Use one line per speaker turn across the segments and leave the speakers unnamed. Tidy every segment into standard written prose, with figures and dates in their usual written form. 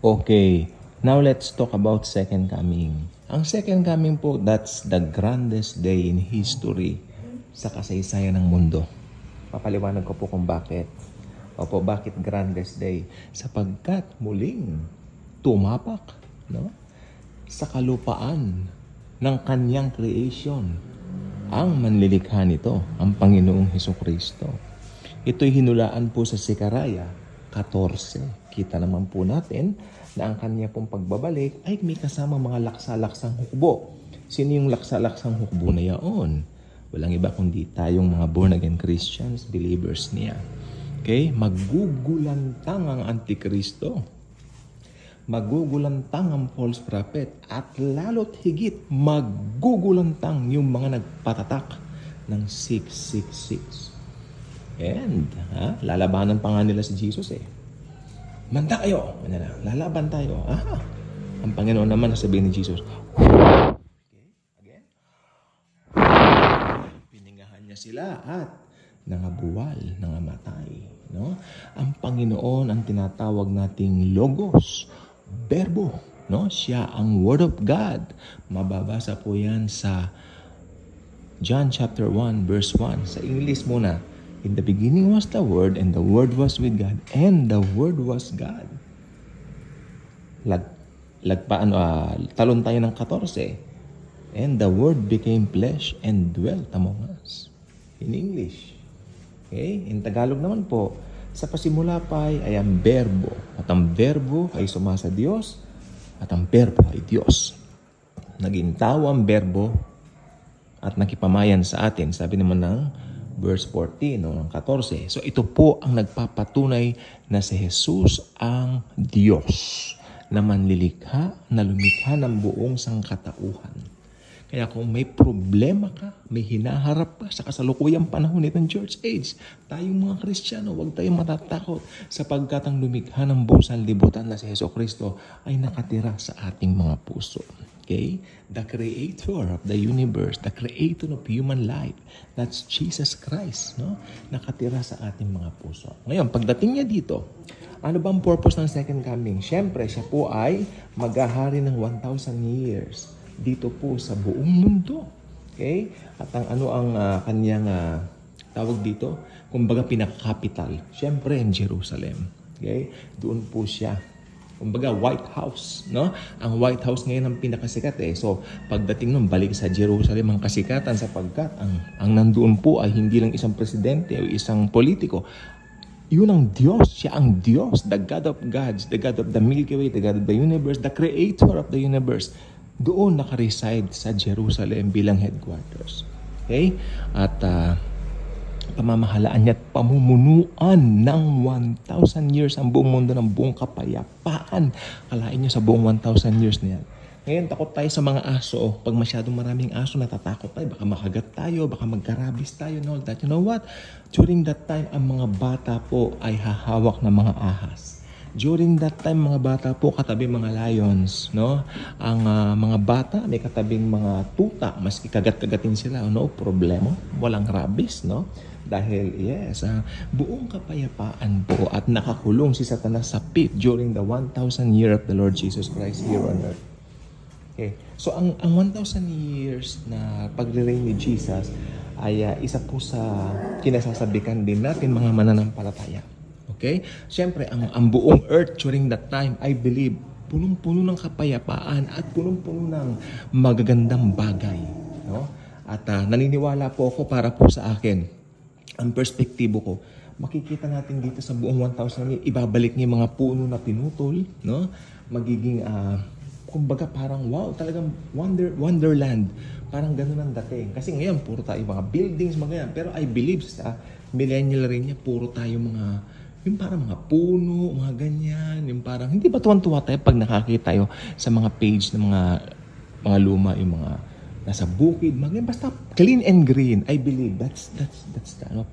Okay, now let's talk about second coming. Ang second coming po, that's the grandest day in history sa kasaysayan ng mundo. Papaliwanag ko po kung bakit. Opo, bakit grandest day? Sapagkat muling tumapak, no? Sa kalupaan ng kanyang creation ang manlilikha nito, ang Panginoong Hesukristo. Ito'y hinulaan po sa Sekaraya 14. Kita naman po natin na ang kanya pong pagbabalik ay may kasama mga laksa-laksang hukbo. Sino yung laksa-laksang hukbo na yaon? Walang iba kundi tayong mga born-again Christians, believers niya. Okay? Magugulantang ang Antikristo. Magugulantang ang false prophet. At lalo't higit, magugulantang yung mga nagpatatak ng 666. And, lalabanan pa nga nila si Jesus eh. Manda kayo! Lalaban tayo. Ang Panginoon naman, sabihin ni Jesus, okay, again. Piningahan niya sila at nangabuwal, nangamatay. No? Ang Panginoon ang tinatawag nating Logos, Verbo. No? Siya ang Word of God. Mababasa po yan sa John chapter 1 verse 1. Sa English muna. In the beginning was the Word, and the Word was with God, and the Word was God. Talon tayo ng 14. And the Word became flesh and dwelt among us. In English. Okay? In Tagalog naman po, sa pasimula pa ay ang Verbo. At ang Verbo ay sumasa Diyos, at ang Verbo ay Diyos. Naging tao ang Verbo, at nakipamayan sa atin. Sabi naman ng verse 14, ng 14. So ito po ang nagpapatunay na si Jesus ang Diyos na manlilikha, na lumikha ng buong sangkatauhan. Kaya kung may problema ka, may hinaharap ka sa kasalukuyang panahon nitong church age, tayong mga Kristiyano, huwag tayong matatakot sapagkat ang lumikha ng buong sanlibutan na si Jesucristo ay nakatira sa ating mga puso. Okay? The creator of the universe, the creator of human life, that's Jesus Christ, no? Nakatira sa ating mga puso. Ngayon, pagdating niya dito, ano ba ang purpose ng second coming? Siyempre, siya po ay maghahari ng 1,000 years dito po sa buong mundo. Okay? At ang kanyang tawag dito, kumbaga pinaka-capital, siyempre in Jerusalem. Okay? Doon po siya. Kumbaga, White House, no? Ang White House ngayon ang pinakasikat eh. So, pagdating nun, balik sa Jerusalem ang kasikatan sapagkat ang nandoon po ay hindi lang isang presidente o isang politiko. Yun ang Diyos. Siya ang Diyos. The God of gods, the God of the Milky Way, the God of the universe, the creator of the universe. Doon nakareside sa Jerusalem bilang headquarters. Okay? At pamamahalaan niya at pamumunuan ng 1,000 years ang buong mundo ng buong kapayapaan. Kalain niyo sa buong 1,000 years na yan. Ngayon, takot tayo sa mga aso. Pag masyadong maraming aso, natatakot tayo. Baka makagat tayo, baka magkarabis tayo and all that. You know what? During that time, ang mga bata po ay hahawak ng mga ahas. During that time, mga bata po katabi mga lions, no? Ang mga bata may katabing mga tuta, maski kagat-kagatin sila, no problema, walang rabies, no? Dahil buong kapayapaan po at nakakulong si Satanas sa pit during the 1,000 year of the Lord Jesus Christ here on earth. Okay. So ang 1,000 years na pagre-reign ni Jesus ay isa po sa kinasasabikan din natin mga mananampalataya. Okay? Siyempre, ang buong earth during that time, I believe, punong-puno ng kapayapaan at punong-puno ng magagandang bagay. No? At naniniwala po ako para po sa akin, ang perspektibo ko, makikita natin dito sa buong 1,000 years, ibabalik niya mga puno na pinutol, no? Magiging, kumbaga parang wow, talagang wonderland. Parang ganun ang dating. Kasi ngayon, puro tayo mga buildings, mga ganyan. Pero I believe sa millennial rin niya, puro tayo yung parang mga puno, mga ganyan, yung parang, hindi ba tuwan-tuwa tayo pag nakakita tayo sa mga page ng mga luma, yung mga nasa bukid, mga ganyan, basta clean and green. I believe that's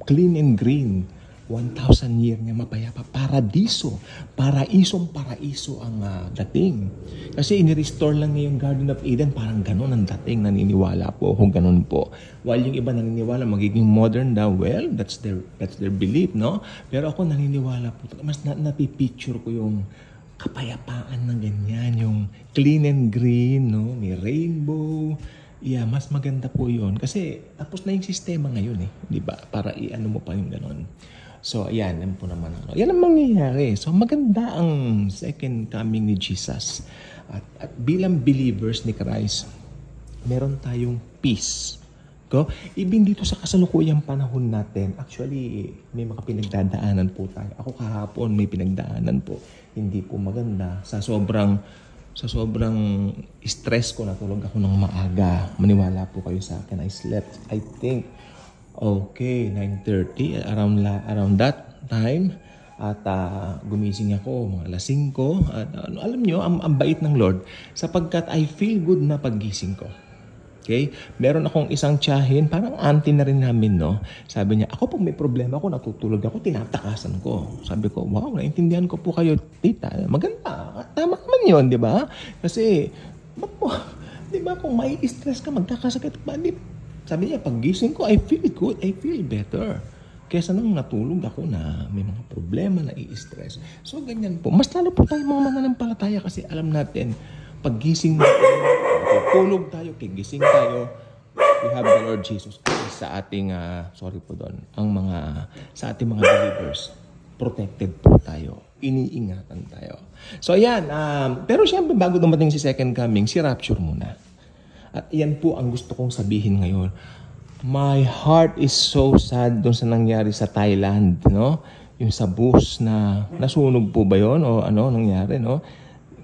clean and green. 1,000 year niya mapayapa. Paraiso ang dating. Kasi in-restore lang niya yung Garden of Eden, parang ganun ang dating, naniniwala po kung ganun po. While yung iba naniniwala magiging modern daw, well, that's their belief, no? Pero ako naniniwala po, mas napipicture ko yung kapayapaan na ganyan, yung clean and green, no? May rainbow. Yeah, mas maganda po yun. Kasi tapos na yung sistema ngayon eh. Di ba? Para i-ano mo pa yung ganon. So, ayan. Yan po naman. Ano. Yan ang mangyayari. So, maganda ang second coming ni Jesus. At bilang believers ni Christ, meron tayong peace. Go? Even dito sa kasalukuyang panahon natin, actually, may mga pinagdadaanan po tayo. Ako kahapon may pinagdaanan po. Hindi po maganda. Sa sobrang stress ko, natulog ako ng maaga. Maniwala po kayo sa akin. I slept, I think, 9:30, around that time. At gumising ako, mga alas 5. At alam nyo, ang bait ng Lord, sapagkat I feel good na paggising ko. Okay? Meron akong isang tiyahin, parang auntie na rin namin, no? Sabi niya, ako pag may problema ako, natutulog ako, tinatakasan ko. Sabi ko, wow, naintindihan ko po kayo, tita. Maganda. Tama naman yun, di ba? Kasi, di ba, kung may stress ka, magkakasakit pa, sabi niya, pag gising ko, I feel good, I feel better. Kesa nung natulog ako na may mga problema, na i-stress. So, ganyan po. Mas lalo po tayo mga mananampalataya kasi alam natin, pag gising natin, tulog tayo, kigising tayo, we have the Lord Jesus Christ sa ating, sa ating mga believers. Protected po tayo. Iniingatan tayo. So, ayan. Pero siyempre, bago dumating si second coming, si rapture muna. At yan po ang gusto kong sabihin ngayon. My heart is so sad doon sa nangyari sa Thailand, no? Yung sa bus na nasunog po ba yun? O ano nangyari, no?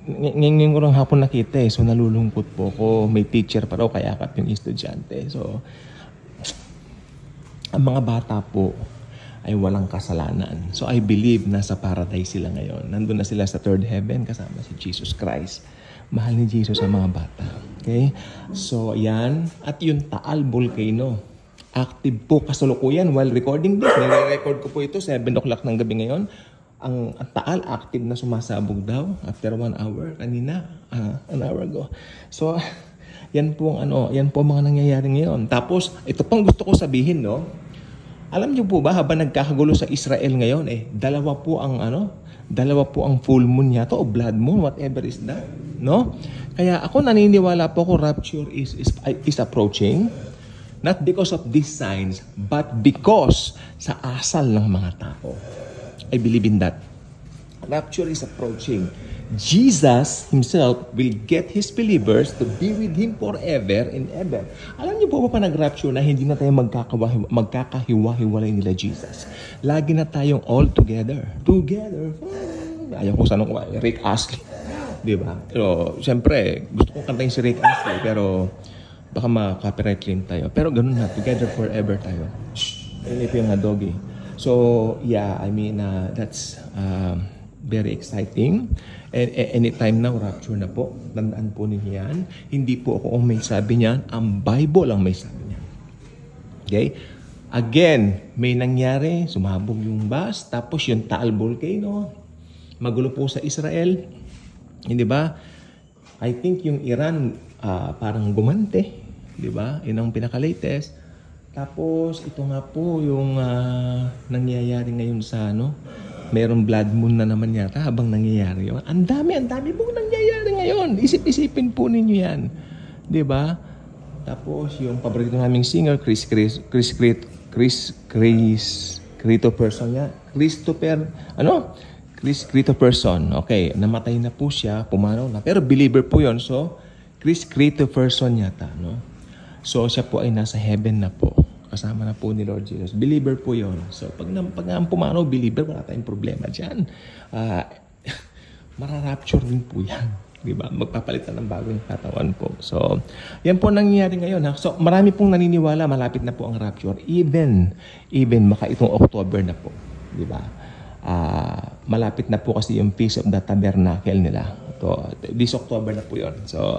Ngayon ko lang hapon nakita eh. So, nalulungkot po ko. May teacher pa raw, kayakap yung estudyante. So, ang mga bata po ay walang kasalanan. So, I believe nasa paradise sila ngayon. Nandun na sila sa third heaven kasama si Jesus Christ. Mahal ni Jesus ang mga bata. Okay? So, yan. At yung Taal Volcano. Active po kasalukuyan while recording this. Nire-record ko po ito 7 o'clock ng gabi ngayon. Ang Taal active na sumasabog daw after 1 hour kanina, an hour ago. So, yan po mga nangyayari ngayon. Tapos, ito pang gusto ko sabihin, no? Alam niyo po ba, habang nagkakagulo sa Israel ngayon, dalawa po ang full moon yata o blood moon, whatever is that, no? Kaya ako naniniwala po ko rapture is approaching. Not because of these signs, but because sa asal ng mga tao. I believe in that. Rapture is approaching. Jesus himself will get his believers to be with him forever and ever. Alam niyo po ba nag-rapture na hindi na tayo magkakahiwa-hiwalay nila Jesus? Lagi na tayong all together. Together. Ayaw ko sanong Rick Astley. Diba? Pero, siyempre, gusto kong kantayin si Rick Astley, pero baka ma-copyright claim tayo. Pero ganun na, together forever tayo. Ito yung doggy. So, yeah, I mean, that's very exciting. And anytime now, rapture na po. Tandaan po ninyo yan. Hindi po ako ang may sabi niyan. Ang Bible ang may sabi niyan. Okay? Again, may nangyari. Sumabog yung bus. Tapos yung Taal Volcano. Magulo po sa Israel. Hindi ba? I think yung Iran parang gumante. Hindi ba? Yun ang pinaka-latest. Tapos, ito nga po yung nangyayari ngayon sa mayroong blood moon na naman yata habang nangyayari yun. Ang dami pong nangyayari ngayon. Isip-isipin po ninyo yan. Diba? Tapos, yung paborito naming singer, Christopher Christopherson. Okay, namatay na po siya, pumanaw na. Pero believer po yun. So, Chris Christopherson yata, no? So, siya po ay nasa heaven na po. Kasama na po ni Lord Jesus. Believer po yun. So, pag ang pumanaw, believer, wala tayong problema dyan. Mararapture din po yan. Diba? Magpapalitan ng bagong katawan po. So, yan po nangyayari ngayon. Ha? So, marami pong naniniwala, malapit na po ang rapture. Even maka itong October na po. Diba? Malapit na po kasi yung Feast of the Tabernacle nila. So, this October na po yun. So,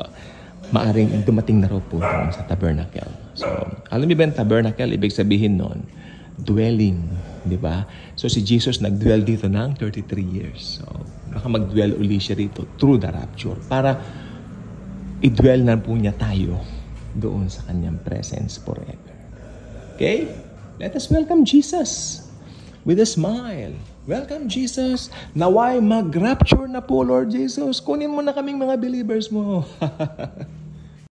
maaring dumating na raw po sa tabernacle. So, alam niyo ba yung tabernacle? Ibig sabihin nun, dwelling. Di ba? So, si Jesus nag-dwell dito ng 33 years. So, baka mag-dwell uli siya rito through the rapture para i-dwell na po niya tayo doon sa kanyang presence forever. Okay? Let us welcome Jesus with a smile. Welcome, Jesus. Naway mag-rapture na po, Lord Jesus. Kunin mo na kaming mga believers mo.